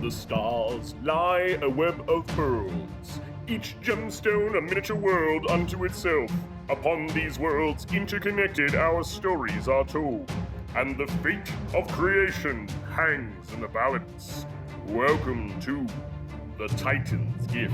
the stars lie a web of pearls, each gemstone a miniature world unto itself. Upon these worlds interconnected our stories are told, and the fate of creation hangs in the balance. Welcome to the Titan's Gift.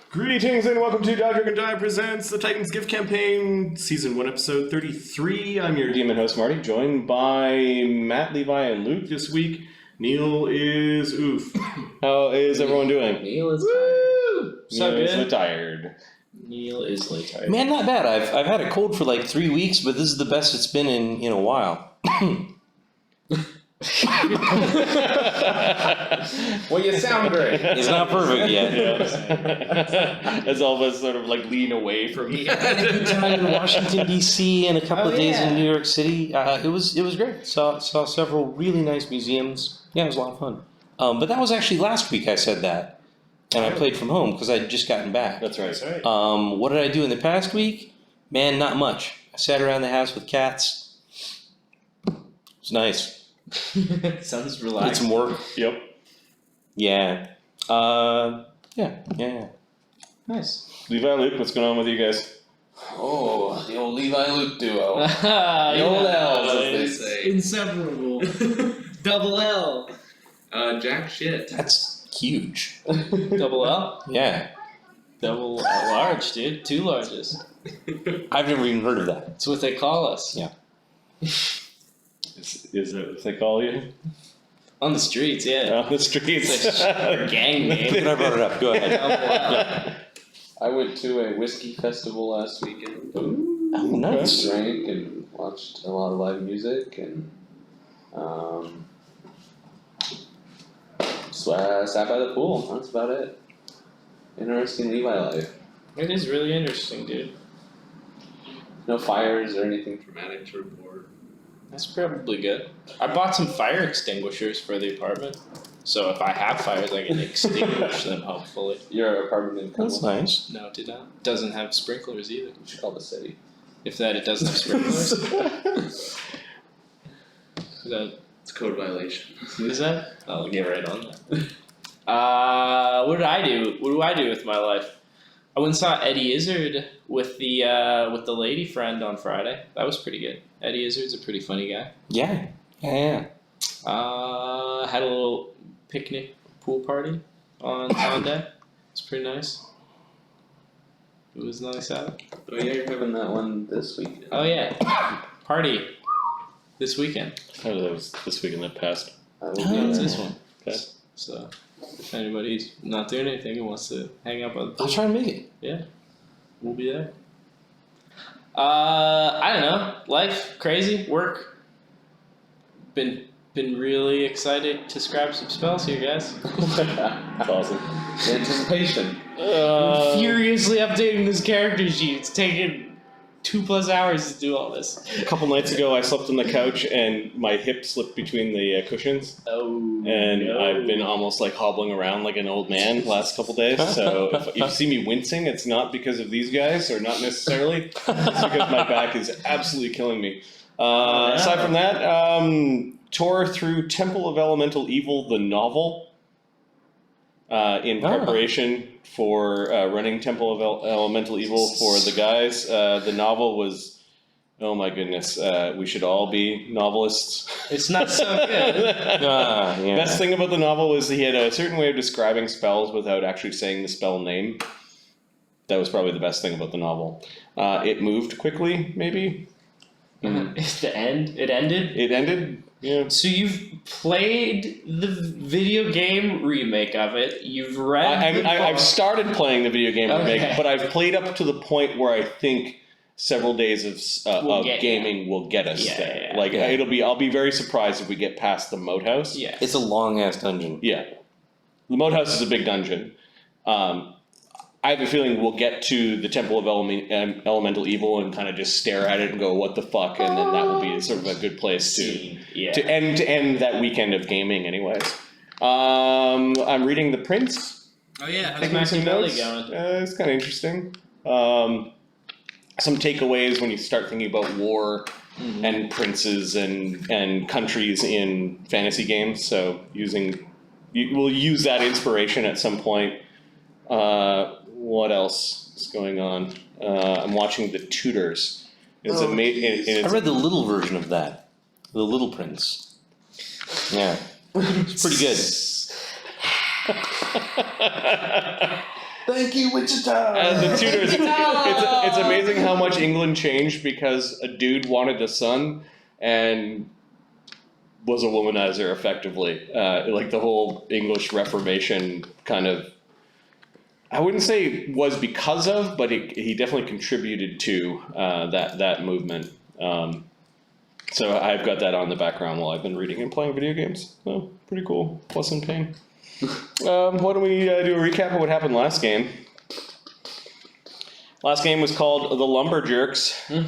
Greetings and welcome to Dr. and Die presents the Titan's Gift Campaign, Season 1, Episode 33. I'm your demon host, Marty, joined by Matt, Levi, and Luke this week. Neil is oof. How is everyone doing? Neil is tired. Neil is retired. Neil is retired. Man, not bad. I've had a cold for like 3 weeks, but this is the best it's been in a while. Well, you sound great. It's not perfect yet. As all of us sort of like lean away from me. I had a good time in Washington D.C. and a couple of days in New York City. It was great. Saw several really nice museums. Yeah, it was a lot of fun. But that was actually last week I said that, and I played from home because I'd just gotten back. That's right. What did I do in the past week? Man, not much. I sat around the house with cats. It was nice. Sounds relaxing. Did some work. Yep. Yeah. Yeah. Nice. Levi, Luke, what's going on with you guys? Oh, the old Levi-Luke duo. The old L's, as they say. Inseparable. Double L. Jack shit. That's huge. Double L? Yeah. Double large, dude. Two larges. I've never even heard of that. That's what they call us. Yeah. Is that what they call you? On the streets, yeah. On the streets. It's a gang name. But I brought it up. Go ahead. Double L. I went to a whiskey festival last weekend. Oh, nice. Drank and watched a lot of live music and sat by the pool. That's about it. Interesting Levi life. It is really interesting, dude. No fires or anything dramatic to report. That's probably good. I bought some fire extinguishers for the apartment. So if I have fires, I can extinguish them, hopefully. Your apartment didn't come That's with- nice. No, it did not. Doesn't have sprinklers either. You should call the city. If that, it doesn't have sprinklers. It's a code violation. Is that? I'll get right on that. What did I do? What do I do with my life? I went and saw Eddie Izzard with the lady friend on Friday. That was pretty good. Eddie Izzard's a pretty funny guy. Yeah. Had a little picnic pool party on Sunday. It's pretty nice. It was nice out. Oh yeah, you're having that one this week. Oh yeah, party this weekend. Oh, that was this weekend that passed. It's this one. Okay. So if anybody's not doing anything and wants to hang out by the pool, I'll try and make it. yeah, we'll be there. I don't know. Life, crazy, work. Been really excited to scrap some spells here, guys. That's awesome. Anticipation. Furiously updating this character sheet. It's taken 2+ hours to do all this. A couple nights ago, I slept on the couch and my hip slipped between the cushions. Oh. And no. I've been almost like hobbling around like an old man the last couple days. So if you see me wincing, it's not because of these guys, or not necessarily. It's because my back is absolutely killing me. Aside from that, tore through Temple of Elemental Evil, the novel, in preparation for running Temple of Elemental Evil for the guys. The novel was... Oh my goodness, we should all be novelists. It's not so good. Yeah. Best thing about the novel is he had a certain way of describing spells without actually saying the spell name. That was probably the best thing about the novel. It moved quickly, maybe. The end? It ended? It ended Yeah. So you've played the video game remake of it. You've read. I've started playing the video game remake, Okay. but I've played up to the point where I think several days of gaming will get us there. Yeah. Like Yeah. I'll be very surprised if we get past the moat house. Yeah. It's a long ass dungeon. Yeah, the moat house is a big dungeon. I have a feeling we'll get to the Temple of Elemental Evil and kind of just stare at it and go, "What the fuck?" And then that will be sort of a good place to end that weekend of gaming. Anyways, I'm reading The Prince. Oh yeah, how's Taking some Machiavelli notes. going? It's kind of interesting. Some takeaways when you start thinking about war and princes and countries in fantasy games. So we'll use that inspiration at some point. What else is going on? I'm watching The Tudors. It's I read the little version of that. The Little Prince. Yeah. It's pretty good. Thank you, Wichita. The Tudors. It's amazing how much England changed because a dude wanted a son and was a womanizer effectively. Like the whole English Reformation kind of, I wouldn't say was because of, but he definitely contributed to that movement. So I've got that on the background while I've been reading and playing video games. So pretty cool. Plus in pain. Why don't we do a recap of what happened last game? Last game was called The Lumber Jerks. The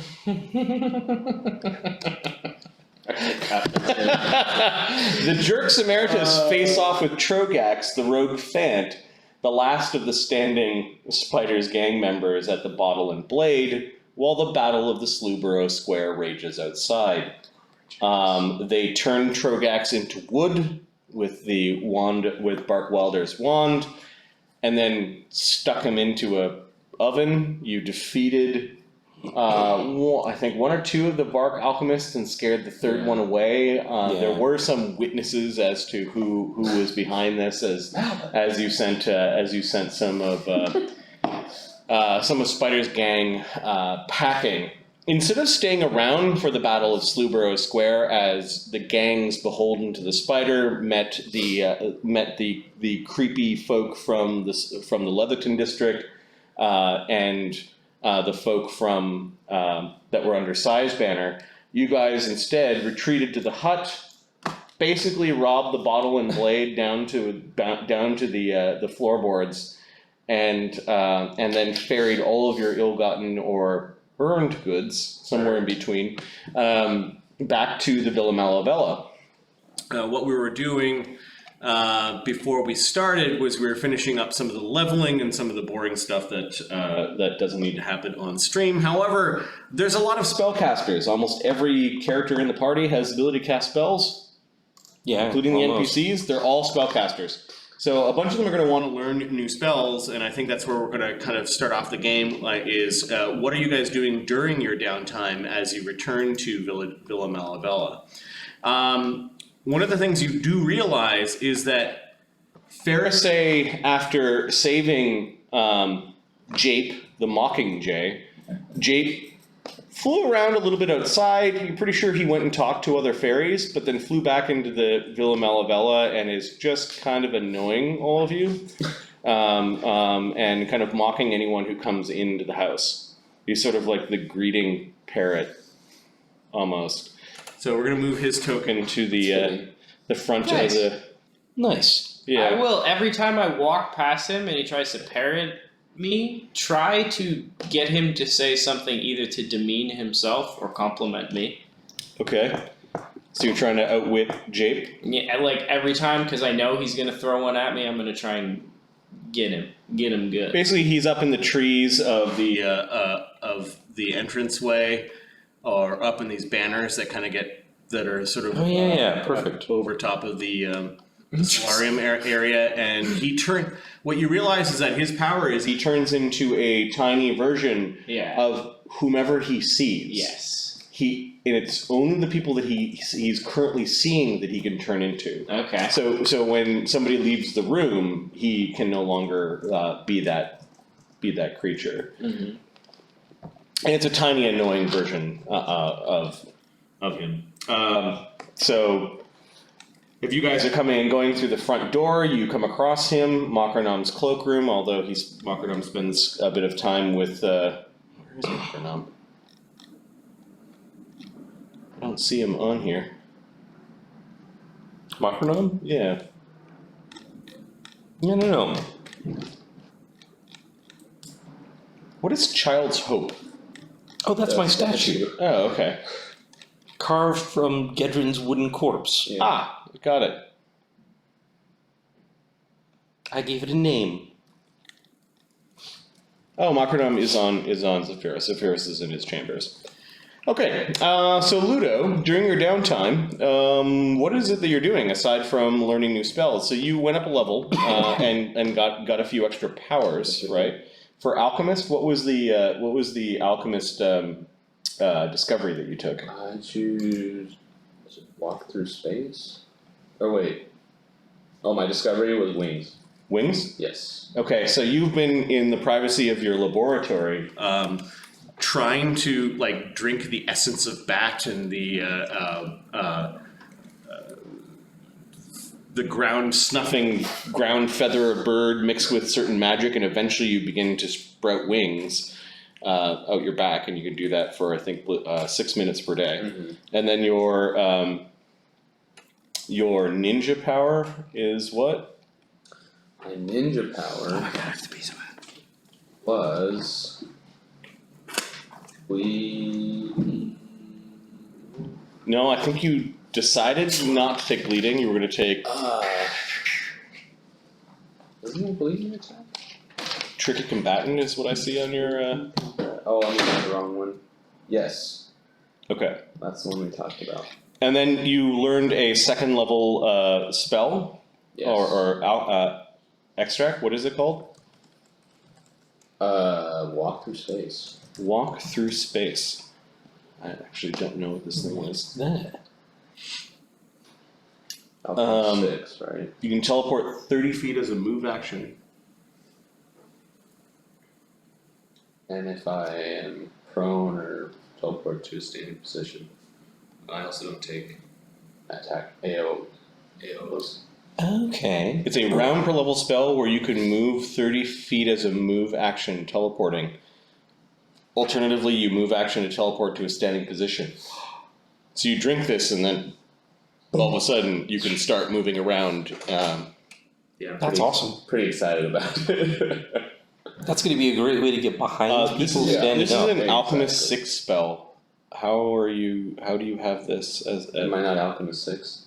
Jerks Emeritus face off with Trogax, the rogue Fant, the last of the standing Spider's gang members at the Bottle and Blade, while the Battle of the Slough Square rages outside. They turn Trogax into wood with Bark Welder's wand, and then stuck him into a oven. You defeated I think one or two of the Bark alchemists and scared the third one away. There were some witnesses as to who was behind this, as you sent some of Spider's gang packing. Instead of staying around for the Battle of Slough Square, as the gangs beholden to the Spider met the creepy folk from the Leatherton district and the folk from that were under Size Banner, you guys instead retreated to the hut, basically robbed the Bottle and Blade down to the floorboards, and then ferried all of your ill-gotten or earned goods, somewhere in between, back to the Villa Malavella. What we were doing before we started was we were finishing up some of the leveling and some of the boring stuff that doesn't need to happen on stream. However, there's a lot of spellcasters. Almost every character in the party has the ability to cast spells, including almost. The NPCs. They're all spellcasters. So a bunch of them are going to want to learn new spells, and I think that's where we're going to kind of start off the game, is what are you guys doing during your downtime as you return to Villa Malavella? One of the things you do realize is that Fereosae, after saving Jape, the Mockingjay, Jape flew around a little bit outside. You're pretty sure he went and talked to other fairies, but then flew back into the Villa Malavella and is just kind of annoying all of you, and kind of mocking anyone who comes into the house. He's sort of like the greeting parrot, almost. So we're gonna move his token to the front of the. Nice. Yeah. I will, every time I walk past him and he tries to parrot me, try to get him to say something either to demean himself or compliment me. Okay. So you're trying to outwit Jape? Yeah, like every time, because I know he's gonna throw one at me. I'm gonna try and get him good. Basically, he's up in the trees of the entranceway, or up in these banners that are sort of perfect over top of the solarium area, and what you realize is that his power is he turns into a tiny version of whomever he sees. Yes. And it's only the people that he's currently seeing that he can turn into. Okay. So when somebody leaves the room, he can no longer be that creature. Mm-hmm. And it's a tiny, annoying version of him. So, if you guys are coming and going through the front door, you come across him, Makronam's cloakroom, although Makronam spends a bit of time with, where is Makronam? I don't see him on here. Makronam? Yeah. No. What is Child's Hope? Oh, that's my statue. Oh, okay. Carved from Gedrin's wooden corpse. Yeah. Ah, got it. I gave it a name. Oh, Makronam is on Zephyros. Zephyros is in his chambers. Okay, so Luudo, during your downtime, what is it that you're doing aside from learning new spells? So you went up a level and got a few extra powers, right? For alchemist, what was the alchemist discovery that you took? I choose walk through space. Oh wait. Oh, my discovery was wings. Wings? Yes. Okay, so you've been in the privacy of your laboratory, trying to like drink the essence of bat and the ground snuffing ground feather of bird mixed with certain magic, and eventually you begin to sprout wings out your back, and you can do that for I think 6 minutes per day. Mm-hmm. And then your ninja power is what? My ninja power I got the piece of it. was No, I think you decided not to take bleeding. You were going to take Isn't it bleeding attack? tricky combatant is what I see on your. Oh, I'm looking at the wrong one. Yes, Okay, that's the one we talked about. and then you learned a second level spell Yes. or extract. What is it called? Walk through space. Walk through space. I actually don't know what this thing is. That. Up to 6, right? You can teleport 30 feet as a move action. And if I am prone or teleport to a standing position, I also don't take attack AOs. Okay. It's a round per level spell where you can move 30 feet as a move action, teleporting. Alternatively, you move action to teleport to a standing position. So you drink this, and then all of a sudden you can start moving around. Yeah, That's awesome. Pretty excited about it. That's going to be a great way to get behind This people is, standing this is up. an Alchemist Exactly. 6 spell. How do you have this as Am I not Alchemist 6?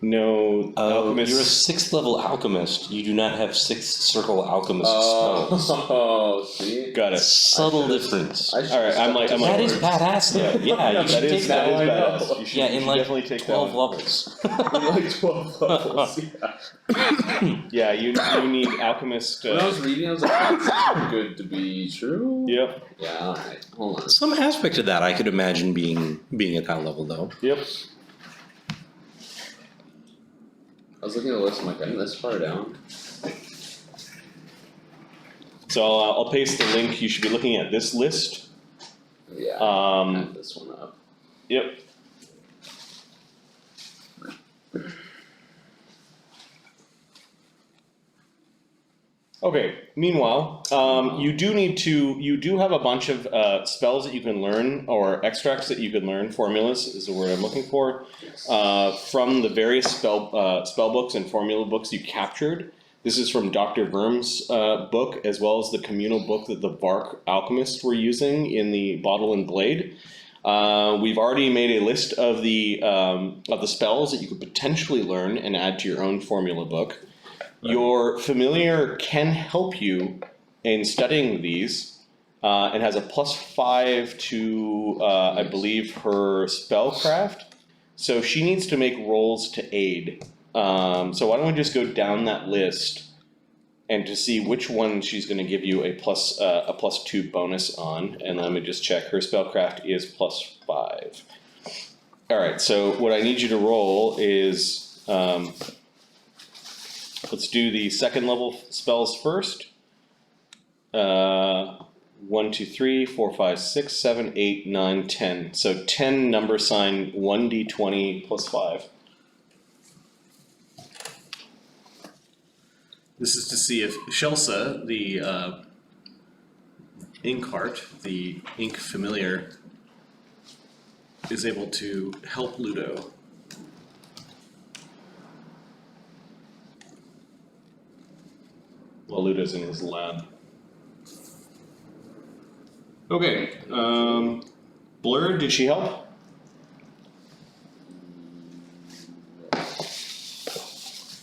no Alchemist? You're a 6th level alchemist. You do not have 6th circle alchemist spells. Oh, see? Got it. Subtle I should've- difference. I should've Alright, I'm like- stuck to I'm like- That is badass though. Yeah, you should that take is that. I know. badass. You should, Yeah, you in should like definitely take 12 that one. levels. like 12 levels. Yeah. Yeah, you need Alchemist. When I was reading, I was like, that's good to be true. Yep. Yeah, alright. Hold on. Some aspect of that I could imagine being at that level though. Yep. I was looking at the list, I'm like, I'm this far down. So I'll paste the link. You should be looking at this list. Yeah. Um, Add this one up. Yep. Okay. Meanwhile, you do have a bunch of spells that you can learn, or extracts that you can learn. Formulas is the word I'm looking for. From the various spell books and formula books you captured. This is from Dr. Verm's book, as well as the communal book that the Vark alchemists were using in the Bottle and Blade. We've already made a list of the spells that you could potentially learn and add to your own formula book. Your familiar can help you in studying these, and has a +5 to, I believe, her spellcraft. So she needs to make rolls to aid. So why don't we just go down that list and to see which one she's going to give you a +2 bonus on, and let me just check. Her spellcraft is +5. All right. So what I need you to roll is, let's do the second level spells first. 1, 2, 3, 4, 5, 6, 7, 8, 9, 10. So 10 number sign 1d20 +5. This is to see if Shelsa, the ink heart, the ink familiar, is able to help Luudo. While Luudo's in his lab. Okay, Blur, did she help?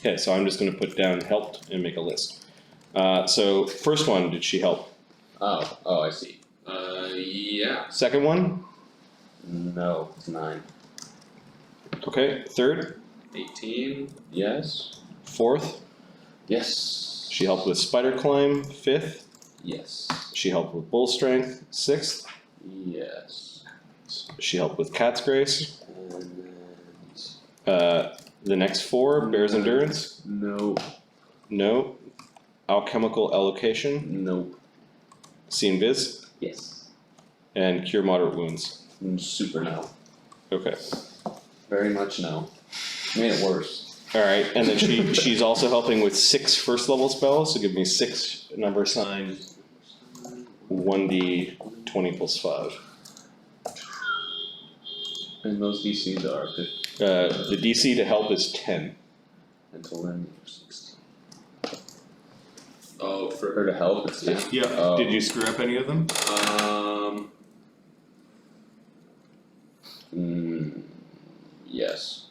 Okay, so I'm just going to put down helped and make a list. So first one, did she help? Oh, I see. Yeah. Second one? No, it's 9. Okay, third? 18, yes. Fourth? Yes. She helped with spider climb. Fifth? Yes. She helped with bull strength. Sixth? Yes. She helped with cat's grace. And then... The next four, bear's endurance. No. No. Alchemical allocation. Nope. See invis. Yes. And cure moderate wounds. Super no. Okay. Very much no. Made it worse. All right, and then she's also helping with 6 first level spells. So give me 6 number sign 1d20 plus 5. And those DCs are 50. The DC to help is 10. Until then, you're 16. Oh, for her to help, it's 10? Yeah. Oh. Did you screw up any of them? Yes.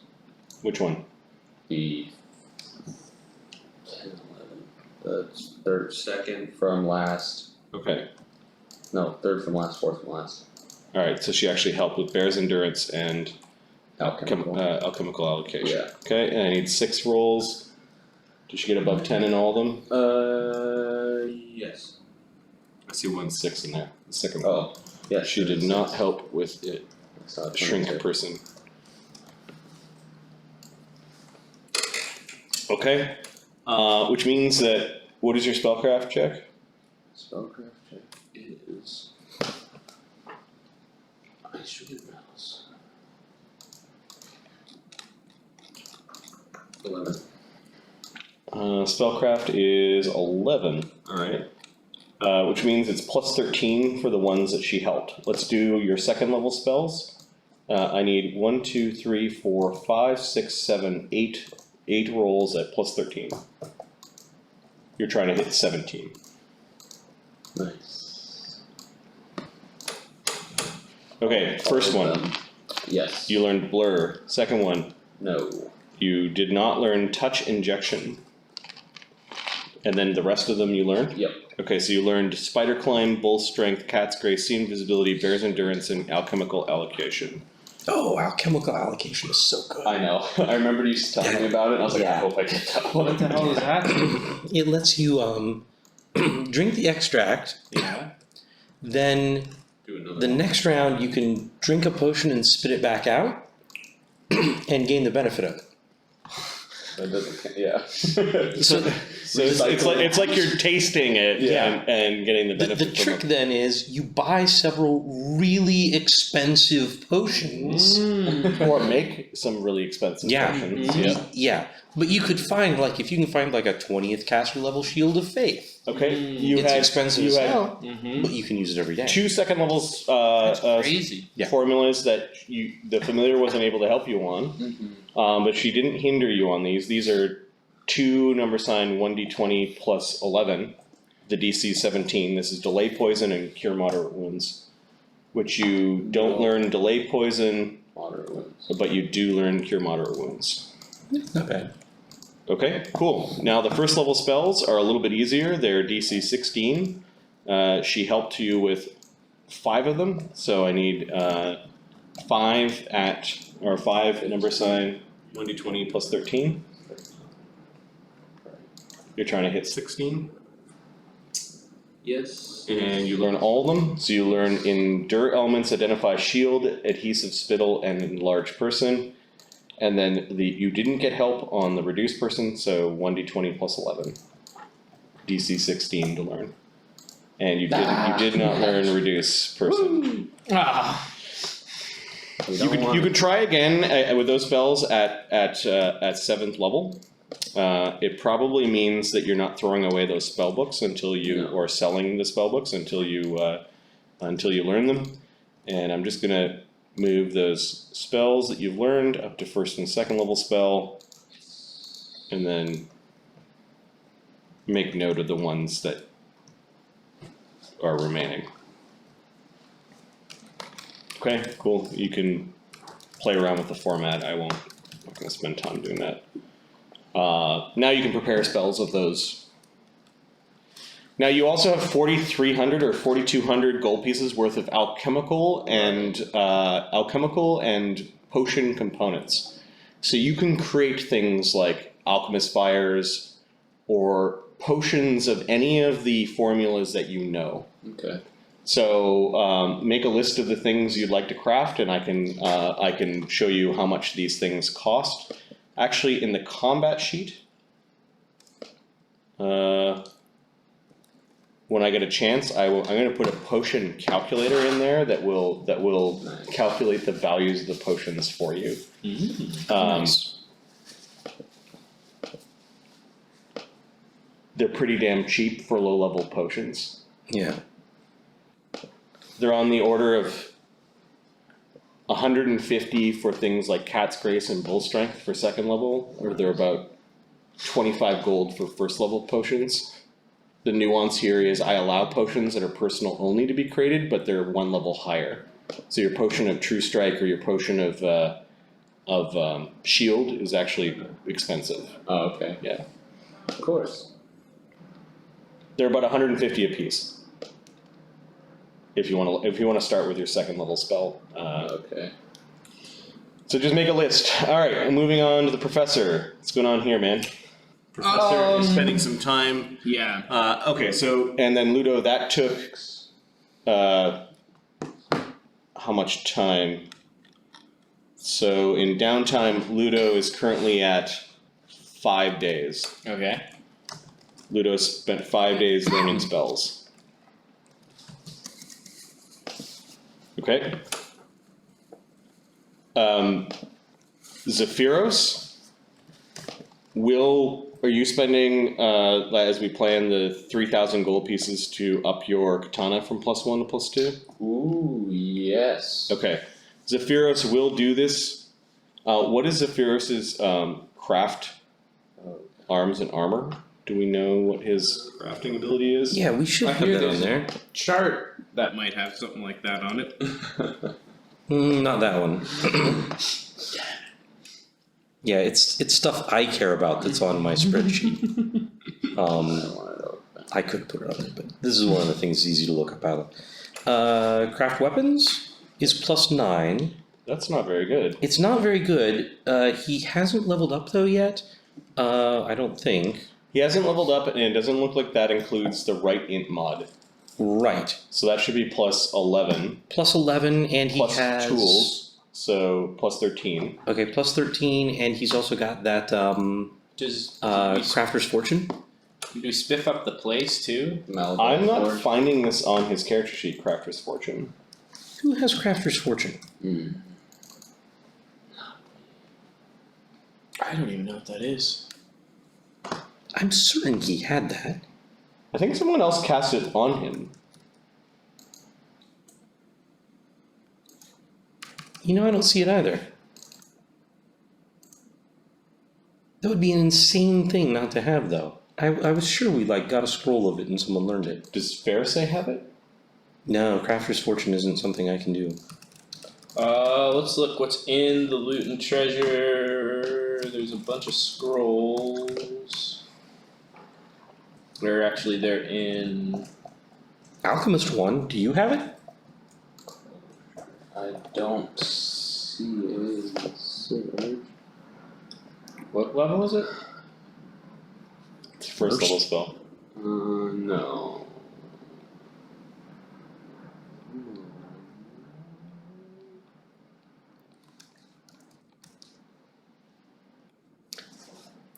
Which one? The 10, 11. The second from last. Okay. No, third from last, fourth from last. All right, so she actually helped with bear's endurance and Alchemical. alchemical allocation. Yeah. Okay, and I need 6 rolls. Did she get above 10 in all of them? Yes. I see 1 6 in there. The second one. Oh, yeah. She did not help with it. Shrink a person. Okay. Which means that, what is your spellcraft check? Spellcraft check is. I should have mouse. 11. Spellcraft is 11. Alright. Which means it's plus 13 for the ones that she helped. Let's do your second level spells. I need 1, 2, 3, 4, 5, 6, 7, 8. 8 rolls at plus 13. You're trying to hit 17. Nice. Okay, first one. Yes. You learned blur. Second one, No. you did not learn touch injection. And then the rest of them you learned? Yep. Okay, so you learned spider climb, bull strength, cat's grace, see invisibility, bear's endurance, and alchemical allocation. Oh, alchemical allocation is so good. I know. I remember you telling me about it, and I was like, I Yeah. hope I get that one. What the hell is that? It lets you drink the extract, Yeah. Do then another the one. next round you can drink a potion and spit it back out and gain the benefit of it. That doesn't. Yeah. So it's like you're tasting it Yeah. and getting the The benefit from trick it. then is you buy several really expensive potions. Or make some really expensive Yeah. potions. Yeah. Yeah, but you could find if you can find a 20th caster level Shield of Faith. Okay. It's expensive as hell, Mm-hmm. but you can use it every day. 2 second levels That's crazy. Yeah. formulas that the familiar wasn't able to help you on, but she didn't hinder you on these. These are 2 number sign 1d20 plus 11. The DC 17. This is delay poison and cure moderate wounds, which you don't learn delay poison, Moderate wounds. but you do learn cure moderate wounds. Not bad. Okay, cool. Now the first level spells are a little bit easier. They're DC 16. She helped you with 5 of them, so I need 5 number sign 1d20 plus 13. You're trying to hit 16. Yes. And you learn all of them. So you learn endure elements, identify shield, adhesive spittle, and enlarge person. And then you didn't get help on the reduced person, so 1d20 plus 11. DC 16 to learn. And you did not learn reduce person. Ah. You could try again with those spells at 7th level. It probably means that you're not throwing away those spell books until you, or selling the spell books until you learn them. And I'm just gonna move those spells that you've learned up to first and second level spell, and then make note of the ones that are remaining. Okay, cool. You can play around with the format. I'm not gonna spend time doing that. Now you can prepare spells of those. Now you also have 4,300 or 4,200 gold pieces worth of alchemical and potion components. So you can create things like alchemist fires or potions of any of the formulas that you know. Okay. So make a list of the things you'd like to craft, and I can show you how much these things cost. Actually, in the combat sheet, when I get a chance, I'm going to put a potion calculator in there that will calculate the values of the potions for you. Nice. They're pretty damn cheap for low-level potions. Yeah. They're on the order of 150 for things like Cat's Grace and Bull Strength for second level, or they're about 25 gold for first level potions. The nuance here is I allow potions that are personal only to be created, but they're one level higher. So your potion of True Strike or your potion of Shield is actually expensive. Oh, okay. Yeah. Of course. They're about 150 apiece. If you want to start with your second level spell. Okay. So just make a list. All right, moving on to the professor. What's going on here, man? Professor is spending some time. Yeah. Okay, so and then Luudo, that took how much time? So in downtime, Luudo is currently at 5 days. Okay. Luudo spent 5 days learning spells. Okay. Zephyros, are you spending, as we plan, the 3,000 gold pieces to up your katana from +1 to +2? Ooh, yes. Okay. Zephyros will do this. What is Zephyros's craft arms and armor? Do we know what his crafting ability is? Yeah, we should I have hear that on there's there. Chart that might have something like that on it. Not that one. Yeah, it's stuff I care about that's on my spreadsheet. I could put it up there, but this is one of the things that's easy to look up out of. Craft weapons is +9. That's not very good. It's not very good. He hasn't leveled up though yet. I don't think. He hasn't leveled up, and it doesn't look like that includes the right int mod. Right. So that should be +11. +11, and he Plus has tools, so +13. Okay, +13, and he's also got that Does Crafter's Fortune. do we spiff up the place too? Malavella I'm not Forge. finding this on his character sheet, Crafter's Fortune. Who has Crafter's Fortune? I don't even know what that is. I'm certain he had that. I think someone else cast it on him. You know, I don't see it either. That would be an insane thing not to have, though. I was sure we got a scroll of it and someone learned it. Does Fereosae have it? No, Crafter's Fortune isn't something I can do. Let's look what's in the loot and treasure. There's a bunch of scrolls. They're in... Alchemist 1, do you have it? I don't see it. What level is it? It's first level spell. No.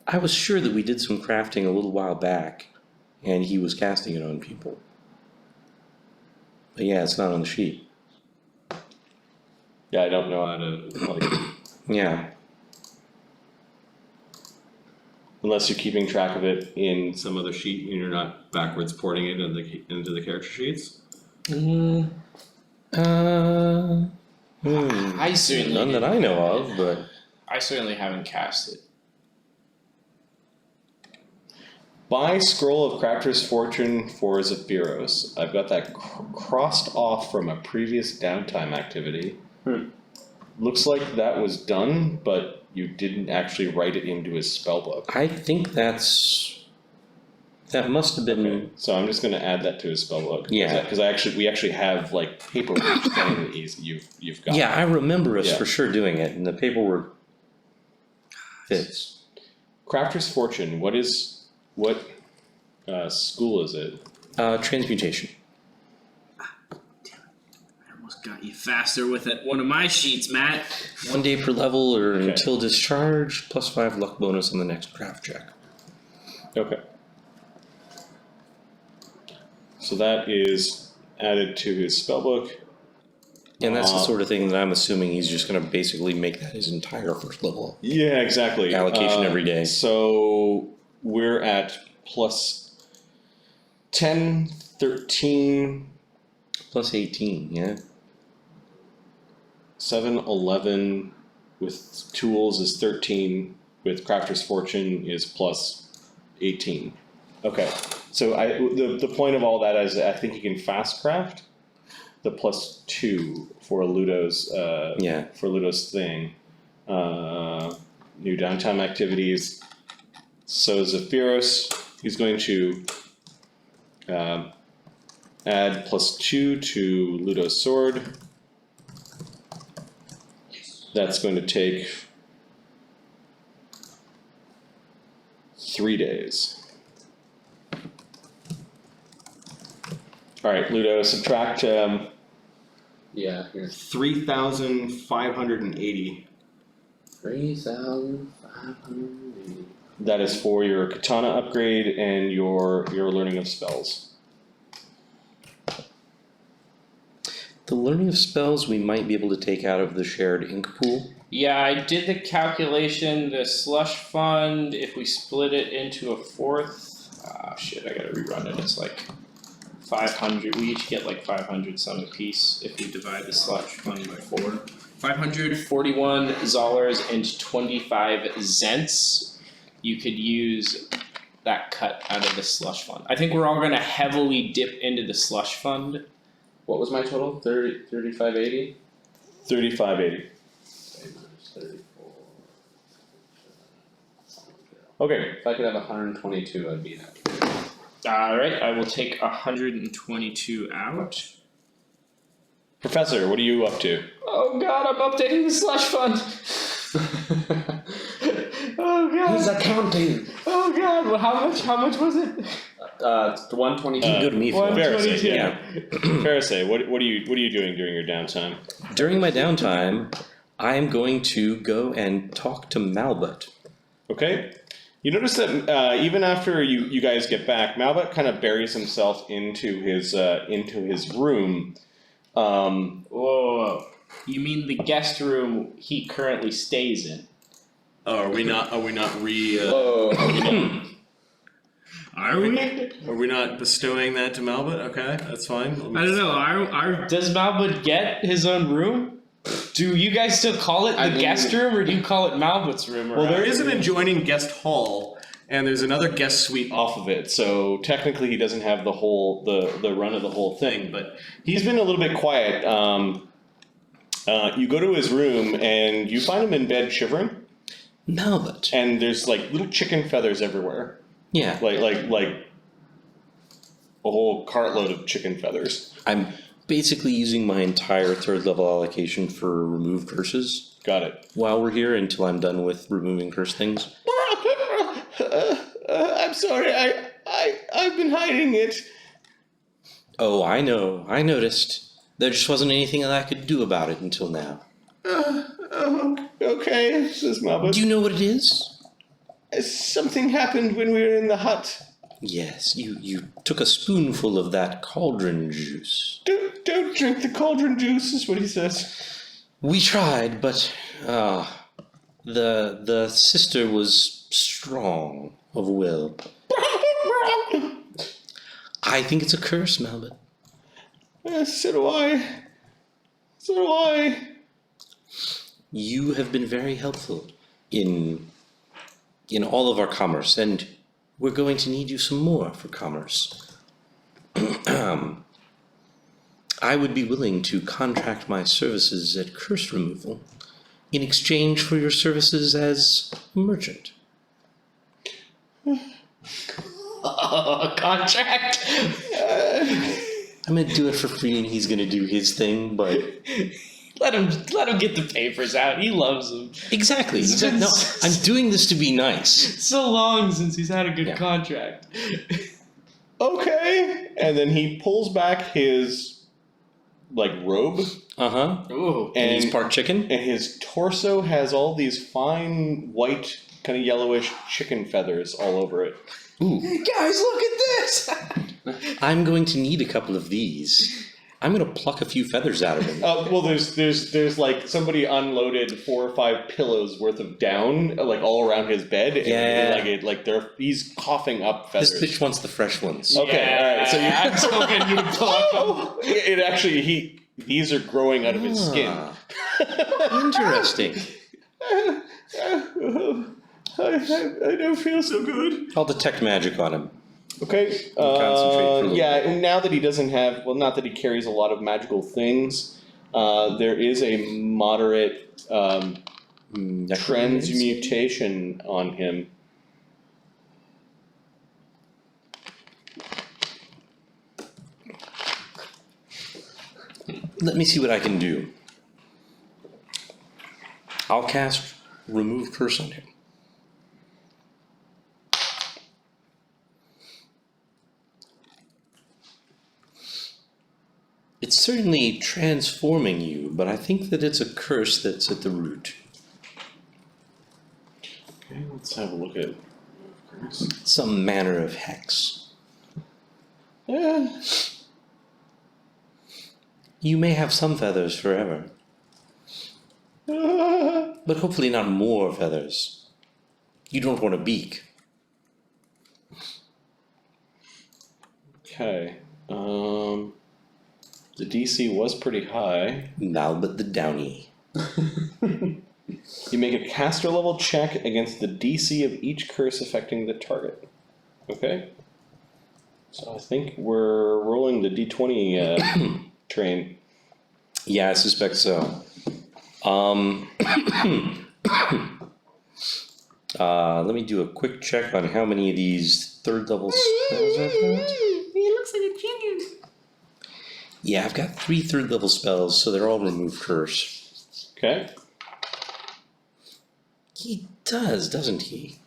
I was sure that we did some crafting a little while back, and he was casting it on people. But yeah, it's not on the sheet. Yeah, I don't know how to, like... Yeah. Unless you're keeping track of it in some other sheet and you're not backwards porting it into the character sheets. I certainly None that I know of, but I certainly haven't cast it. Buy Scroll of Crafter's Fortune for Zephyros. I've got that crossed off from a previous downtime activity. Looks like that was done, but you didn't actually write it into his spellbook. I think that must have been. Okay, so I'm just going to add that to his spellbook. Yeah, because we actually have like paperwork saying that you've got. Yeah, I remember us for sure doing it, and the paperwork fits. Crafter's Fortune. What school is it? Transmutation. Got you faster with it. One of my sheets, Matt. 1 day per level or until discharge, +5 luck bonus on the next craft check. Okay. So that is added to his spellbook. And that's the sort of thing that I'm assuming he's just going to basically make that his entire first level Yeah, exactly. allocation every day. So we're at plus 10, 13. +18, yeah. 7, 11 with tools is 13, with Crafter's Fortune is plus 18. Okay, so the point of all that is I think you can fast craft the +2 for Luudo's for Luudo's thing. New downtime activities. So Zephyros, he's going to add +2 to Luudo's sword. That's going to take 3 days. Alright, Luudo, subtract Here. 3,580. 3,580. That is for your katana upgrade and your learning of spells. The learning of spells we might be able to take out of the shared ink pool. Yeah, I did the calculation. The slush fund, if we split it into a fourth, shit, I gotta rerun it. It's like 500. We each get like 500 some apiece if we divide the slush fund by 4. 541 Zollars and 25 cents. You could use that cut out of the slush fund. I think we're all gonna heavily dip into the slush fund. What was my total? 3580? 3580. Minus 34. Okay. If I could have 122, I'd be happy. Alright, I will take 122 out. Professor, what are you up to? Oh god, I'm updating the slush fund! Oh god! He's accounting! Oh god, well, how much was it? 122. Go to me for it. Fereosae, Yeah. Fereosae, what are you doing during your downtime? During my downtime, I am going to go and talk to Malbut. Okay. You notice that even after you guys get back, Malbut kind of buries himself into his room. Whoa. You mean the guest room he currently stays in? Oh, are we not Whoa. Are we? Are we not bestowing that to Malbut? Okay, that's fine. I don't know. Does Malbut get his own room? Do you guys still call it the guest room, or do you call it Malbut's room? Well, there is an adjoining guest hall, and there's another guest suite off of it. So technically, he doesn't have the whole the run of the whole thing. But he's been a little bit quiet. You go to his room, and you find him in bed shivering. Malbut. And there's like little chicken feathers everywhere. Yeah. Like a whole cartload of chicken feathers. I'm basically using my entire 3rd level allocation for remove curses. Got it. While we're here until I'm done with removing curse things. I'm sorry. I've been hiding it. Oh, I know. I noticed. There just wasn't anything that I could do about it until now. Okay, says Malbut. Do you know what it is? Something happened when we were in the hut. Yes, you took a spoonful of that cauldron juice. Don't drink the cauldron juice, is what he says. We tried, but the sister was strong of will. I think it's a curse, Melvin. So do I. So do I. You have been very helpful in all of our commerce, and we're going to need you some more for commerce. I would be willing to contract my services at curse removal in exchange for your services as a merchant. Contract. I'm going to do it for free, and he's going to do his thing, but... Let him get the papers out. He loves them. Exactly. No, I'm doing this to be nice. So long since he's had a good contract. Okay. And then he pulls back his, robe. Uh-huh. Ooh. And he's part chicken? And his torso has all these fine, white, kind of yellowish chicken feathers all over it. Ooh. Guys, look at this! I'm going to need a couple of these. I'm going to pluck a few feathers out of him. Well, there's like somebody unloaded 4 or 5 pillows worth of down, all around his bed. Yeah. And, he's coughing up feathers. This bitch wants the fresh ones. Okay, all right. So I'm still getting you to pluck them. It actually these are growing out of his skin. Ah. Interesting. I don't feel so good. I'll detect magic on him. Okay. Concentrate for a little yeah. And now that he doesn't have, not that he carries a lot of magical things, there is a moderate transmutation on him. Let me see what I can do. I'll cast Remove Curse on him. It's certainly transforming you, but I think that it's a curse that's at the root. Okay, let's have a look at curse. Some manner of hex. Yeah. You may have some feathers forever, but hopefully not more feathers. You don't want a beak. Okay. The DC was pretty high. Now but the downy. You make a caster level check against the DC of each curse affecting the target. Okay. So I think we're rolling the D20 train. Yeah, I suspect so. Let me do a quick check on how many of these third level spells I've got. He looks like a genius. Yeah, I've got 3 third level spells, so they're all remove curse. Okay. He does, doesn't he?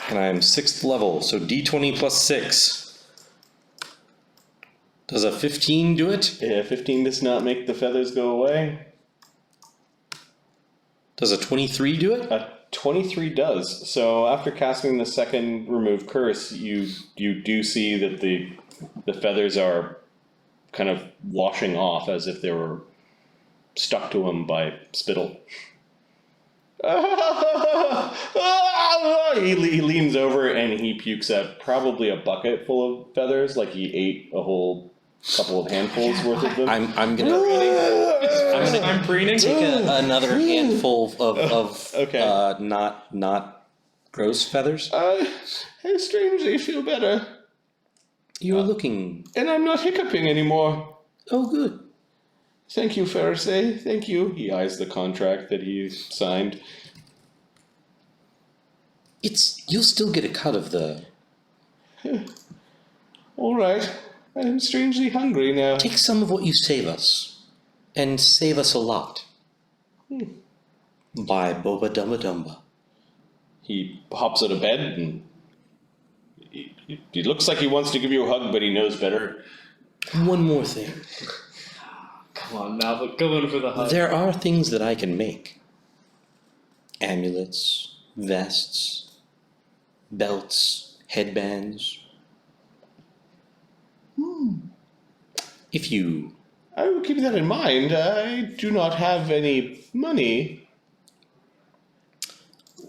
And I'm 6th level, so D20 plus 6. Does a 15 do it? Yeah, 15 does not make the feathers go away. Does a 23 do it? 23 does. So after casting the second remove curse, you do see that the feathers are kind of washing off as if they were stuck to him by spittle. He leans over and he pukes out probably a bucket full of feathers, like he ate a whole couple of handfuls worth of them. I'm gonna preening. take another handful of Okay. not gross feathers. I strangely feel better, You're looking. and I'm not hiccuping anymore. Oh, good. Thank you, Ferosae. Thank you. He eyes the contract that he signed. You'll still get a cut of the. All right. I'm strangely hungry now. Take some of what you save us, and save us a lot. By Boba Dumba Dumba. He hops out of bed and he looks like he wants to give you a hug, but he knows better. One more thing. Come on, Malva, go in for the hug. There are things that I can make. Amulets, vests, belts, headbands. If you... I will keep that in mind. I do not have any money.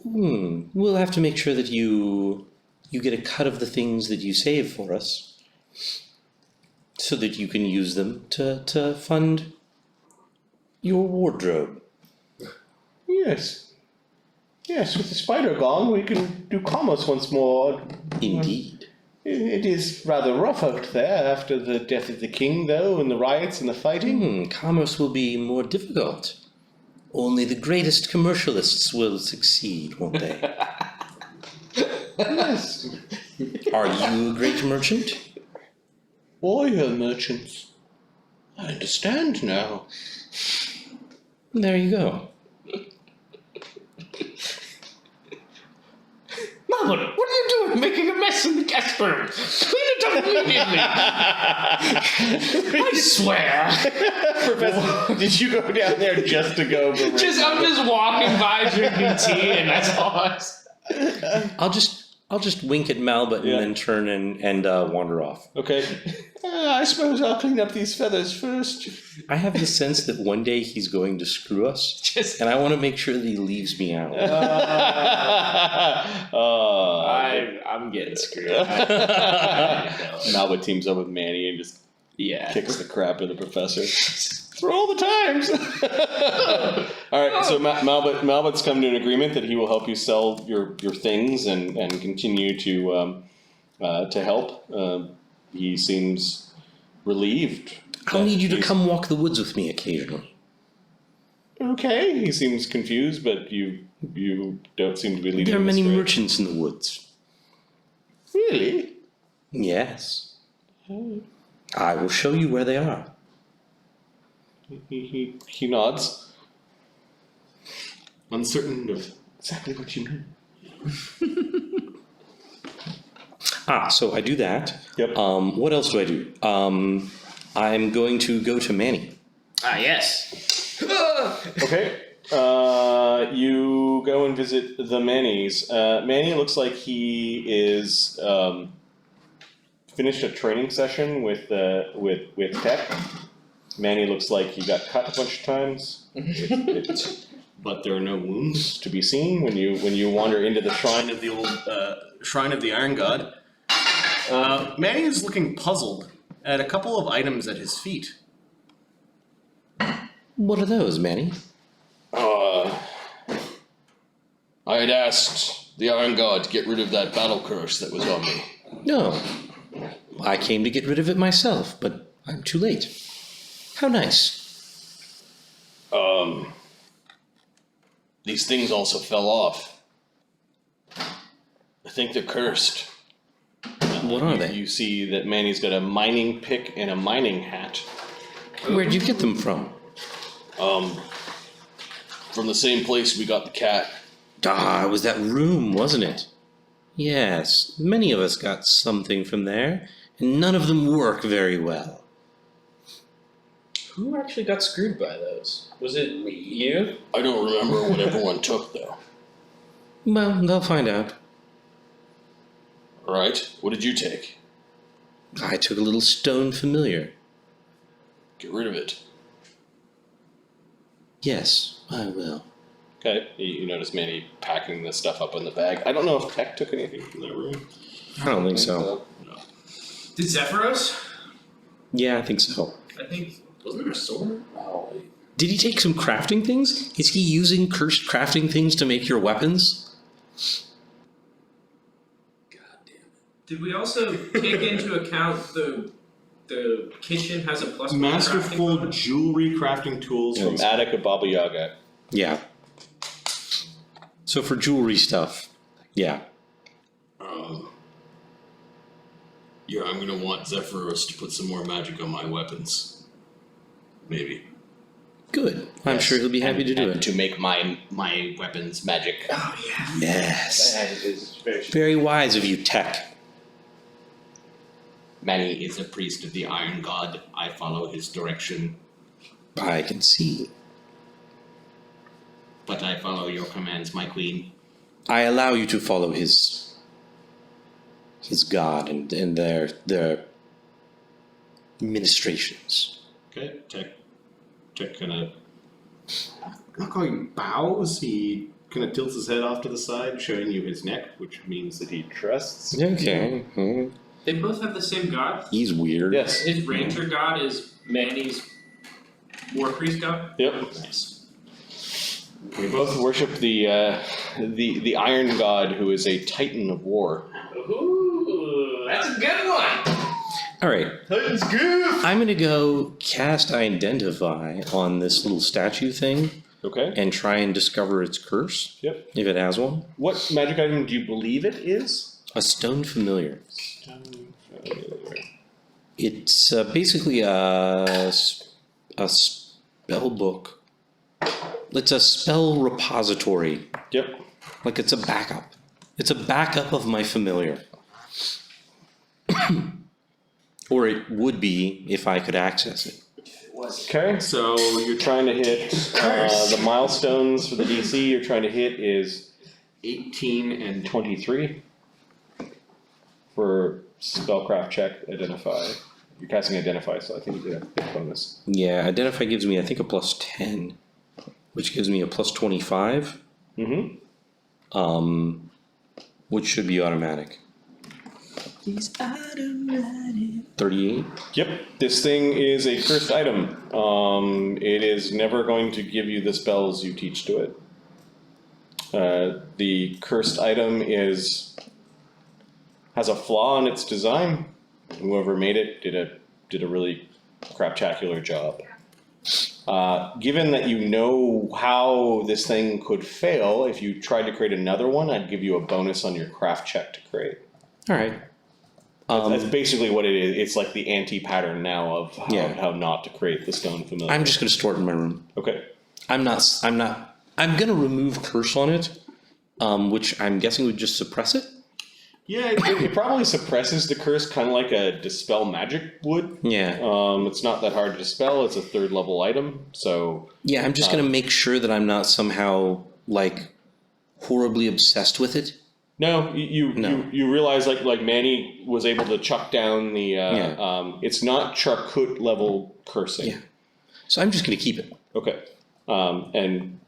We'll have to make sure that you get a cut of the things that you save for us, so that you can use them to fund your wardrobe. Yes. Yes, with the spider gone, we can do commerce once more. Indeed. It is rather rough out there after the death of the king, though, and the riots and the fighting. Commerce will be more difficult. Only the greatest commercialists will succeed, won't they? Yes. Are you a great merchant? Warrior merchants. I understand now. There you go. Mom, what are you doing? Making a mess in the guest room. Clean it up immediately. I swear. Professor, did you go down there just to go? I'm just walking by drinking tea, and that's all I I'll just wink at Malbut and then turn and wander off. Okay. I suppose I'll clean up these feathers first. I have the sense that one day he's going to screw us, and I want to make sure that he leaves me out. I'm getting screwed. Malbut teams up with Manny and just kicks the crap out of the professor. For all the times. All right, so Malbut's come to an agreement that he will help you sell your things and continue to help. He seems relieved. I'll need you to come walk the woods with me occasionally. Okay, he seems confused, but you don't seem to be leading. There are him many astray. merchants in the woods. Really? Yes. I will show you where they are. He nods, uncertain of exactly what you mean. So I do that. Yep. What else do I do? I'm going to go to Manny. Yes. Okay. You go and visit the Manny's. Manny looks like he is finished a training session with Tech. Manny looks like he got cut a bunch of times, but there are no wounds to be seen when you wander into the shrine of the old shrine of the Iron God. Manny is looking puzzled at a couple of items at his feet. What are those, Manny? I had asked the Iron God to get rid of that battle curse that was on me. No. I came to get rid of it myself, but I'm too late. How nice. These things also fell off. I think they're cursed. What are they? You see that Manny's got a mining pick and a mining hat. Where'd you get them from? From the same place we got the cat. It was that room, wasn't it? Yes, many of us got something from there, and none of them work very well. Who actually got screwed by those? Was it you? I don't remember what everyone took, though. Well, they'll find out. Alright, what did you take? I took a little stone familiar. Get rid of it. Yes, I will. Okay, you notice Manny packing the stuff up in the bag. I don't know if Tech took anything from that room. I don't think so. No. Did Zephyros? Yeah, I think so. I think. Wasn't there a sword? Oh, Did he take some crafting things? Is he using cursed crafting things to make your weapons? God damn it. Did we also take into account the kitchen has a plus one Masterful crafting bonus? jewelry crafting tools from Attic of Baba Yaga. Yeah. So for jewelry stuff, yeah. Yeah, I'm gonna want Zephyros to put some more magic on my weapons. Maybe. Good. I'm sure he'll be happy to do it. To make my weapons magic. Oh yeah. Yes. That is very Very wise of you, Tech. Manny is a priest of the Iron God. I follow his direction, I can see. but I follow your commands, my queen. I allow you to follow his god and their ministrations. Okay, Tech kind of, I'm not calling bows. He kind of tilts his head off to the side, showing you his neck, which means that he trusts. Okay. They both have the same god. He's weird. Yes. His ranger god is Manny's war priest god. Yep. Nice. We both worship the Iron God, who is a titan of war. Ooh, that's a good one. All right. Titan's good! I'm going to go cast Identify on this little statue thing Okay. and try and discover its curse. Yep. If it has one. What magic item do you believe it is? A stone familiar. It's basically a spell book. It's a spell repository. Yep. Like it's a backup. It's a backup of my familiar. Or it would be if I could access it. Okay, so you're trying to hit the milestones for the DC you're trying to hit is 18 and 23 for spellcraft check identify. You're casting identify, so I think you get a hit bonus. Yeah, Identify gives me, I think, a plus 10, which gives me a plus 25, which should be automatic. 38. Yep, this thing is a cursed item. It is never going to give you the spells you teach to it. The cursed item has a flaw in its design. Whoever made it did a really craptacular job. Given that you know how this thing could fail, if you tried to create another one, I'd give you a bonus on your craft check to create. All right. That's basically what it is. It's like the anti-pattern now of how not to create the stone familiar. I'm just going to store it in my room. Okay. I'm going to remove curse on it, which I'm guessing would just suppress it. Yeah, it probably suppresses the curse, kind of like a dispel magic would. Yeah. It's not that hard to dispel. It's a 3rd level item, so. Yeah, I'm just going to make sure that I'm not somehow like horribly obsessed with it. No, you realize like Manny was able to chuck down the. It's not charcut level cursing. Yeah. So I'm just going to keep it. Okay. And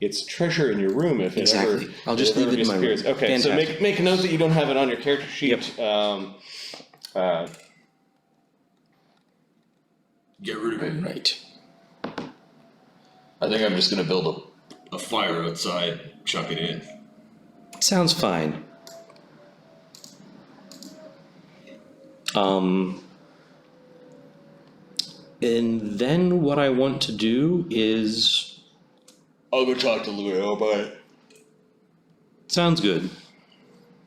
it's treasure in your room if it ever. I'll just leave it in my room. Okay, Fantastic. so make a note that you don't have it on your character sheet. Yep. Get rid of it. Right. I think I'm just gonna build A fire outside, chuck it in. Sounds fine. And then what I want to do is... I'll go talk to Luudo about it. Sounds good.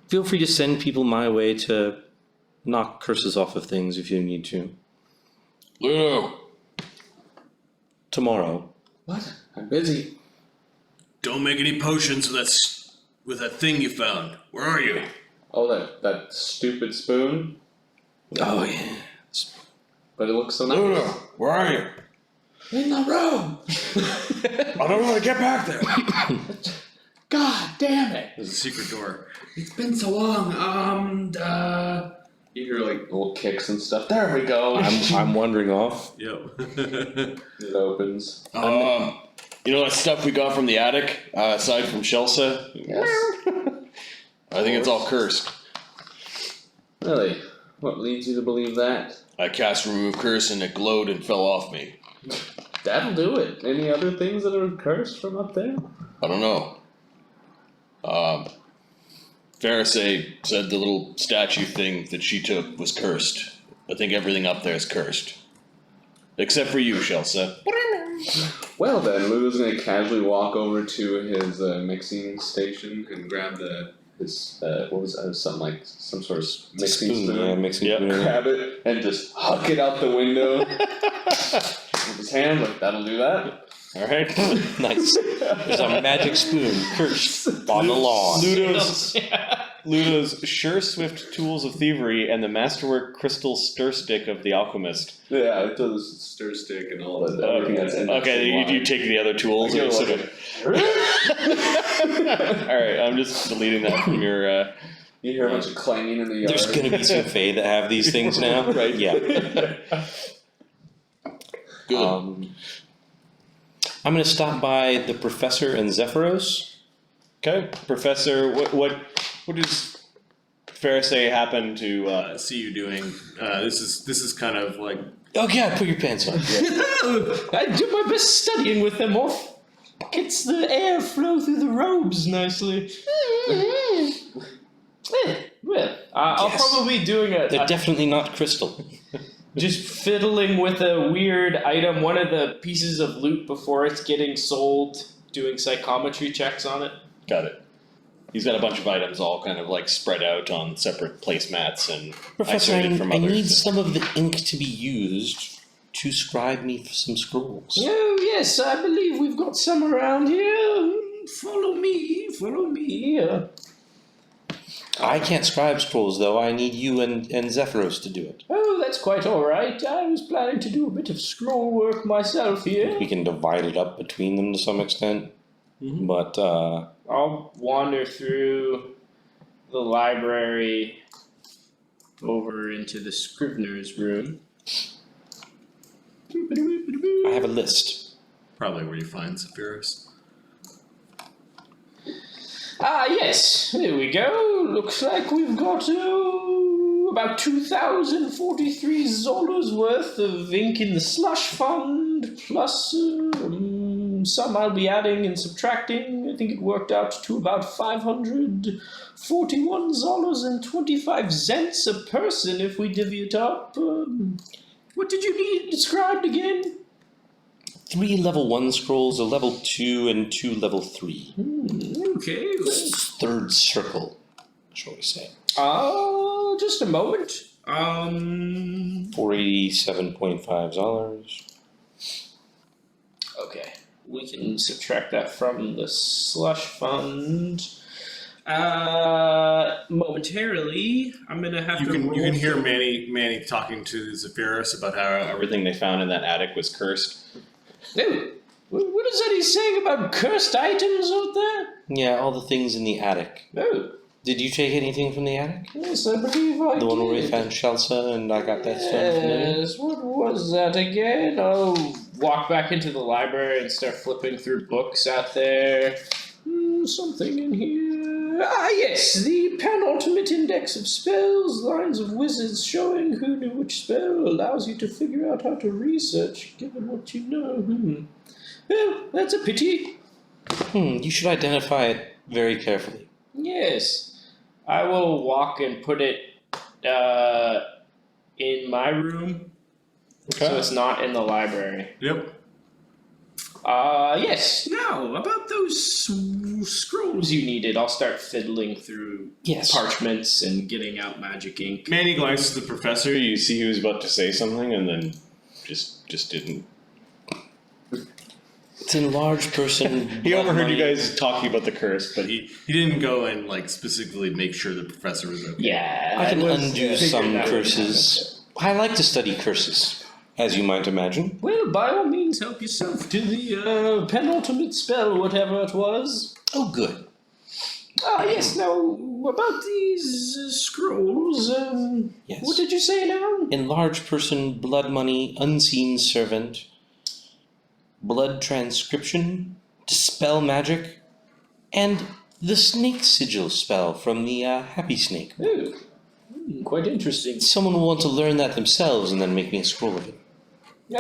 Feel free to send people my way to knock curses off of things if you need to. Luudo! Tomorrow. What? I'm busy. Don't make any potions with that thing you found. Where are you? Oh, that stupid spoon. Oh, yeah. But it looks so nice. Luudo, where are you? In the room. I don't know how to get back there. God damn it! There's a secret door. It's been so long. You hear like little kicks and stuff. There we go. I'm wandering off. Yep. It opens. You know that stuff we got from the attic, aside from Shelsa? Yes. I think it's all cursed. Really? What leads you to believe that? I cast remove curse and it glowed and fell off me. That'll do it. Any other things that are cursed from up there? I don't know. Fereosae said the little statue thing that she took was cursed. I think everything up there is cursed. Except for you, Shelsa. Well then, Ludo's gonna casually walk over to his mixing station and grab some sort of mixing spoon. Yeah, mixing Yep. spoon. Grab it and just huck it out the window with his hand. Like that'll do that. All right. Nice. There's a magic spoon cursed on the lawn. Ludo's sure swift tools of thievery and the masterwork crystal stir stick of the alchemist. Yeah, it does stir stick and all that. Everything that's in Okay, you take the other tools. I And feel sort of... All right, I'm just deleting that from your. You hear a bunch of clanging in the yard. There's going to be some Fae that have these things now, right? Yeah. Good. I'm going to stop by the Professor and Zephyros Okay, Professor. What does Fereosae happen to see you doing? This is kind of like. Oh yeah, put your pants on. I do my best studying with them off. Gets the air flow through the robes nicely. Well, I'll Yes. probably be doing They're definitely not crystal. just fiddling with a weird item, one of the pieces of loot before it's getting sold, doing psychometry checks on it. Got it. He's got a bunch of items all kind of like spread out on separate placemats and Professor, isolated from I others. need some of the ink to be used to scribe me for some scrolls. Oh, yes, I believe we've got some around here. Follow me. I can't scribe scrolls, though. I need you and Zephyros to do it. Oh, that's quite all right. I was planning to do a bit of scroll work myself here. We can divide it up between them to some extent. Mhm. But, I'll wander through the library over into the Scrivener's room. I have a list. Probably where you find Zephyros. Ah, yes, here we go. Looks like we've got about 2,043 Zollers worth of ink in the slush fund, plus some I'll be adding and subtracting. I think it worked out to about 541 Zollers and 25 cents a person if we divvy it up. What did you need described again? 3 level 1 scrolls, a level 2, and 2 level 3. Okay. Third circle, shall we say. Just a moment. $47.5. Okay. We can subtract that from the slush fund. Momentarily, I'm gonna have You to can roll. you can hear Manny talking to Zephyros about how Everything they found in that attic was cursed. Ooh, what is that he's saying about cursed items out there? Yeah, all the things in the attic. Oh, Did you take anything from the attic? yes, I believe I The one where we did. found Shelsa and I got that stone from him? Yes, what was that again? Oh, walk back into the library and start flipping through books out there. Something in here. Ah, yes, the penultimate index of spells, lines of wizards showing who knew which spell, allows you to figure out how to research, given what you know. Well, that's a pity. You should identify it very carefully. Yes. I will walk and put it in my room, so it's not in the library. Yep. Yes. Now, about those scrolls you needed, I'll start fiddling through Yes. parchments and getting out magic ink. Manny glances at the professor. You see he was about to say something and then just didn't. It's an enlarged person. He blood overheard you money. guys talking about the curse, but He didn't go and like specifically make sure the professor was okay. Yeah, I can was, undo figured some that would curses. I like to study curses, as you might imagine. happen. Well, by all means, help yourself to the penultimate spell, whatever it was. Oh, good. Ah, yes. Now, about these scrolls. Yes. What did you say now? Enlarged person, blood money, unseen servant, blood transcription, dispel magic, and the snake sigil spell from the happy snake. Oh, quite interesting. Someone will want to learn that themselves and then make me a scroll of it.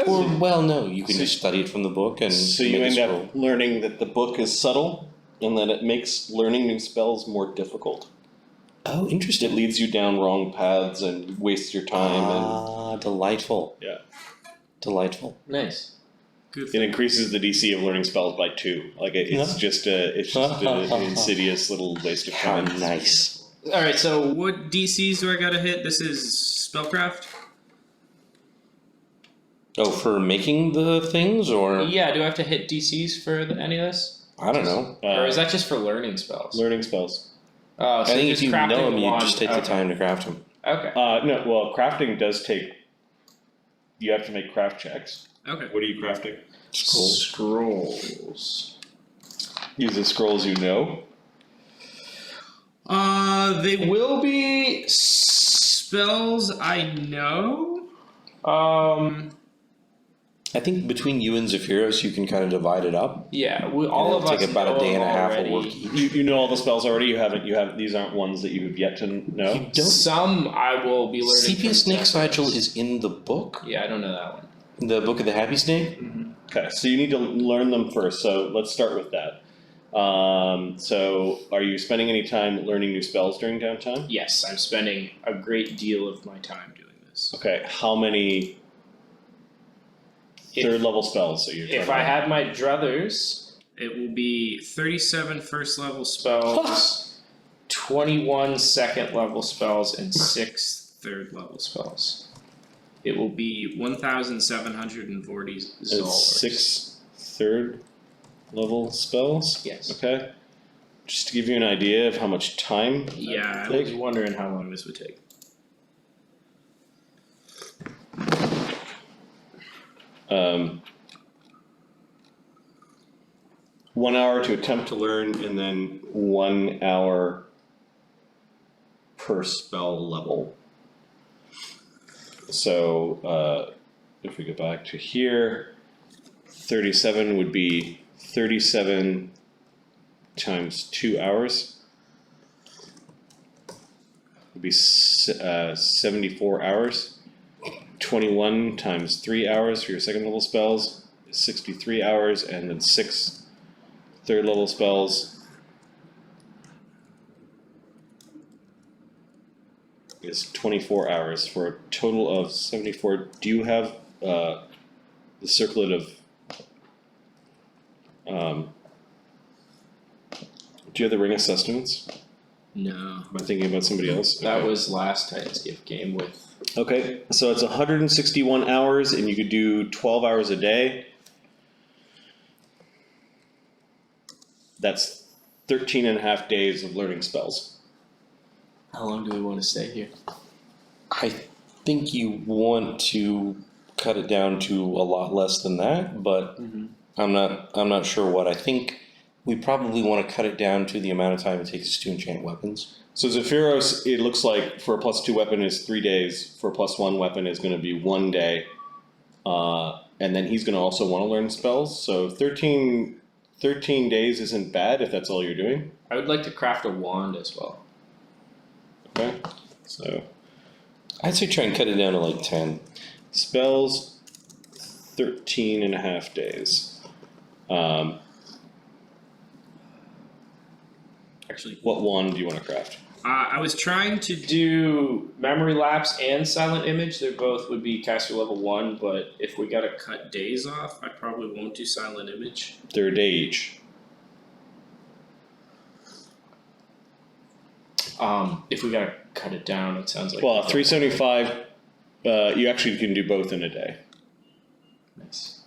Or, well, no, you can just study it from the book and so make you a end scroll. up learning that the book is subtle and that it makes learning new spells more difficult. Oh, It interesting. leads you down wrong paths and wastes your time Ah, delightful. Yeah. Delightful. Nice. and it increases the DC of learning spells by 2. Like it's Yeah. just an insidious little waste of How time. nice. All right, so what DCs do I gotta hit? This is spellcraft. Oh, for making the things, or Yeah, do I have to hit DCs for any of this? I don't know. Or is that just for learning spells? learning spells? Oh, I so think just if you crafting know them, a you wand. just take the time to craft them. Okay. No, well, crafting does take. You have to make craft checks. Okay. What are you crafting? Scrolls. Use the scrolls you know. They will be spells I know. I think between you and Zephyros, you can kind of divide it up. Yeah, all of It'll us take about know a day and a half already. of work each. You know all the spells already. You have these aren't ones that you have yet to know. You don't. Some I will be learning. Sepia from Snake Zephyros. Sigil is in the book. Yeah, I don't know that one. The Book of the Happy Snake. Okay, so you need to learn them first. So let's start with that. So are you spending any time learning new spells during downtime? Yes, I'm spending a great deal of my time doing this. Okay, how many third level spells are you trying If to I learn? had my druthers, it will be 37 first level spells, 21 second level spells, and 6 third level spells. It will be 1,740 It's Zolars. 6 third level spells? Yes. Okay. Just to give you an idea of how much time. Yeah, I Take. was wondering how long this would take. Um, 1 hour to attempt to learn, and then 1 hour per spell level. So if we go back to here, 37 would be 37 times 2 hours. Would be 74 hours. 21 times 3 hours for your second level spells is 63 hours, and then 6 third level spells is 24 hours for a total of 74. Do you have the circlet of do you have the Ring of Sustenance? No. Am I thinking about somebody else? That Okay. was last Titans Gift game with. Okay, so it's 161 hours, and you could do 12 hours a day. That's 13 and a half days of learning spells. How long do we want to stay here? I think you want to cut it down to a lot less than that, but I'm not sure what. I think we probably want to cut it down to the amount of time it takes us to enchant weapons. So Zephyros, it looks like for a +2 weapon is 3 days, for a +1 weapon is going to be 1 day, and then he's going to also want to learn spells, so 13 days isn't bad if that's all you're doing. I would like to craft a wand as well. Okay, so I'd say try and cut it down to like 10. spells, 13 and a half days. Actually, What wand do you want to craft? I was trying to do Memory Lapse and Silent Image. They both would be caster level 1, but if we gotta cut days off, I probably won't do Silent Image. They're a day each. If we gotta cut it down, it sounds like. Well, 375, you actually can do both in a day. Nice.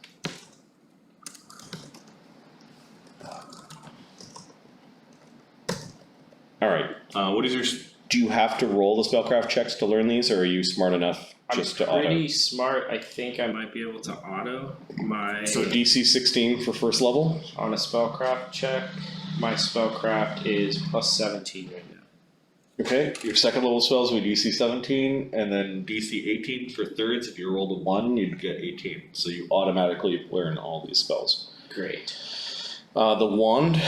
All right. What is your? Do you have to roll the spellcraft checks to learn these, or are you smart enough just to I'm pretty auto? smart. I think I might be able to auto my So DC 16 for first level. on a spellcraft check. My spellcraft is plus 17 right now. Okay. Your second level spells would be DC 17, and then DC 18 for thirds. If you rolled a 1, you'd get 18. So you automatically learn all these spells. Great. The wand.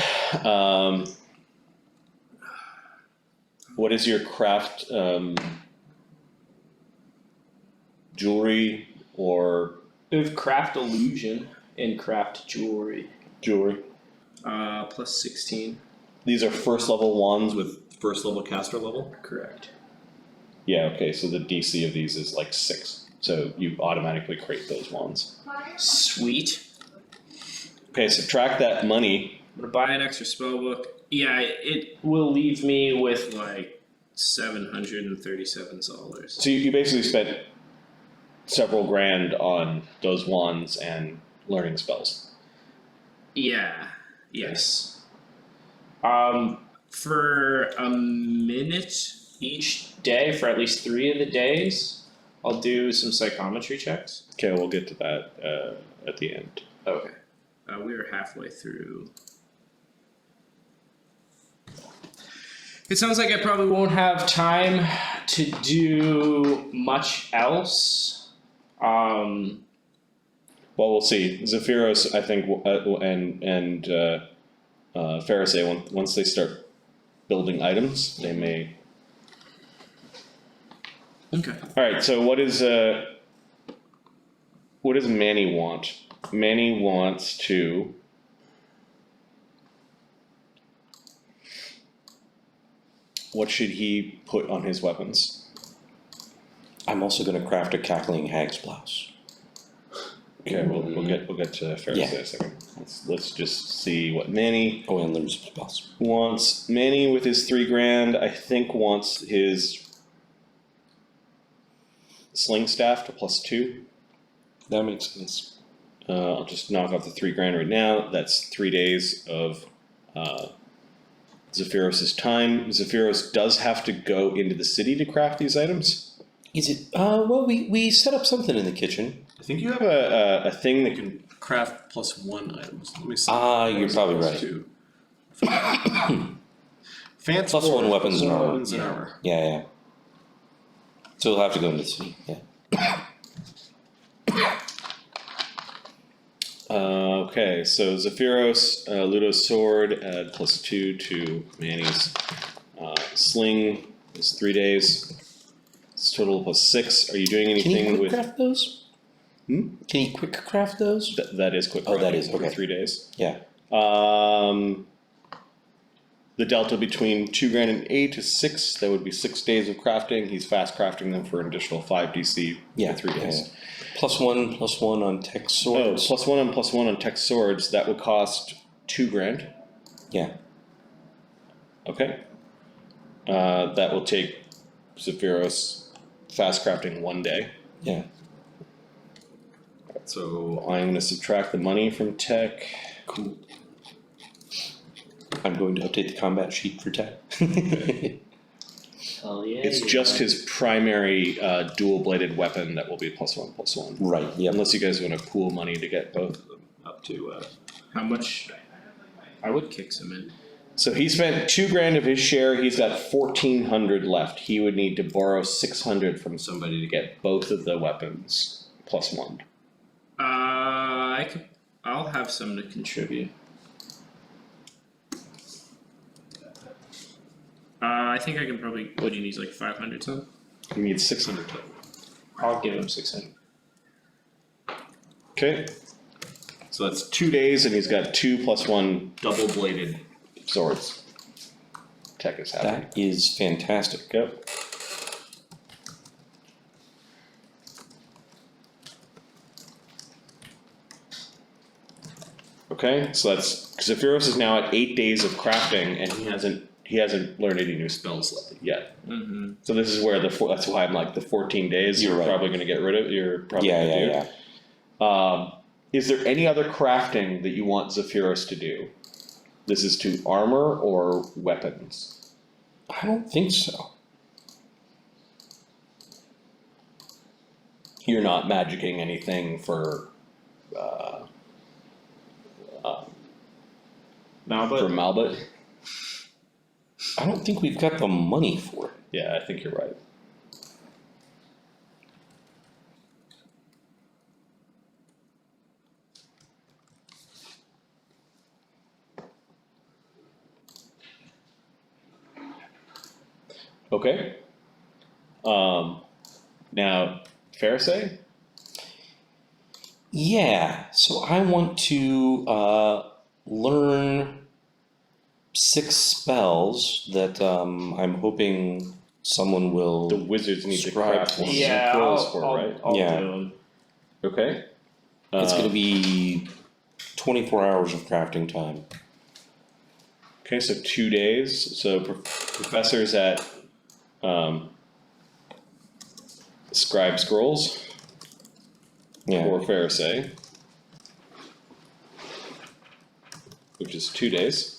What is your craft? Jewelry or We have craft illusion and craft jewelry. jewelry? Plus 16. These are first level wands with first level caster level? Correct. Yeah, okay, so the DC of these is like 6. So you automatically create those wands. Sweet. Okay, subtract that money. I'm gonna buy an extra spell book. Yeah, it will leave me with like $737. So you basically spent several grand on those wands and learning spells. Yeah. Yes. For a minute each day for at least 3 of the days, I'll do some psychometry checks. Okay, we'll get to that at the end. Okay. We are halfway through. It sounds like I probably won't have time to do much else. Well, Well, we'll see. Zephyros, I think, and Fereosae, once they start building items, they may. Okay. All right. So what does Manny want? Manny wants to. What should he put on his weapons? I'm also going to craft a cackling hag's blouse. Okay, we'll get to Ferosae in a second. Let's just see what Manny and learn some spells. wants. Manny with his $3,000, I think wants his sling staff to +2. That makes sense. I'll just knock off the $3,000 right now. That's 3 days of Zephyros' time. Zephyros does have to go into the city to craft these items. Is it? Well, we set up something in the kitchen. I think you have a thing that can craft +1 items. Let me see. You're probably right. Fancy +1 weapons and armor. Weapons and armor. Yeah. So we'll have to go into the city. Yeah. Okay, so Zephyros, Luudo's sword, add +2 to Manny's sling. Is 3 days. It's total +6. Are you doing Can anything you quick with? craft those? Can you quick craft those? That is quick. Oh, that crafting is, for okay. 3 days. Yeah. The delta between $2,000 and 8 is 6. That would be 6 days of crafting. He's fast crafting them for an additional 5 DC Yeah. for 3 days. Yeah. +1 on tech swords. Oh, +1 on tech swords. That would cost $2,000. Yeah. Okay. That will take Zephyros fast crafting 1 day. Yeah. So I'm going to subtract the money from tech. Cool. I'm going to update the combat sheet for tech. Hell yeah. It's just his primary dual-bladed weapon that will be +1/+1. Right. Yeah. Unless you guys want to pool money to get both of them up to. How much? I would kick some in. So he spent $2,000 of his share. He's got 1,400 left. He would need to borrow 600 from somebody to get both of the weapons +1. I'll have some to contribute. I think I can probably. What do you need? Like 500 something? He needs 600 total. I'll give him 600. Okay. So that's 2 days, and he's got 2 +1 double-bladed swords. Tech is happy. That is fantastic. Yep. Okay, so that's Zephyros is now at 8 days of crafting, and he hasn't learned any new spells yet. Mm-hmm. So this is where that's why I'm like the 14 days. You're right. Probably going to get rid of. You're probably gonna do. Yeah. Is there any other crafting that you want Zephyros to do? This is to armor or weapons. I don't think so. You're not magicking anything for. For Malbut? I don't think we've got the money for it. Yeah, I think you're right. Okay. Now, Ferosae? Yeah, so I want to learn 6 spells that I'm hoping someone will. The wizards need to Scribe craft one. one. Yeah, Scrolls for, right? I'll Yeah. do them. Okay. It's going to be 24 hours of crafting time. Okay, so 2 days. So professors at Scribe Scrolls Yeah. or Ferosae, which is 2 days.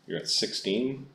You're at 16.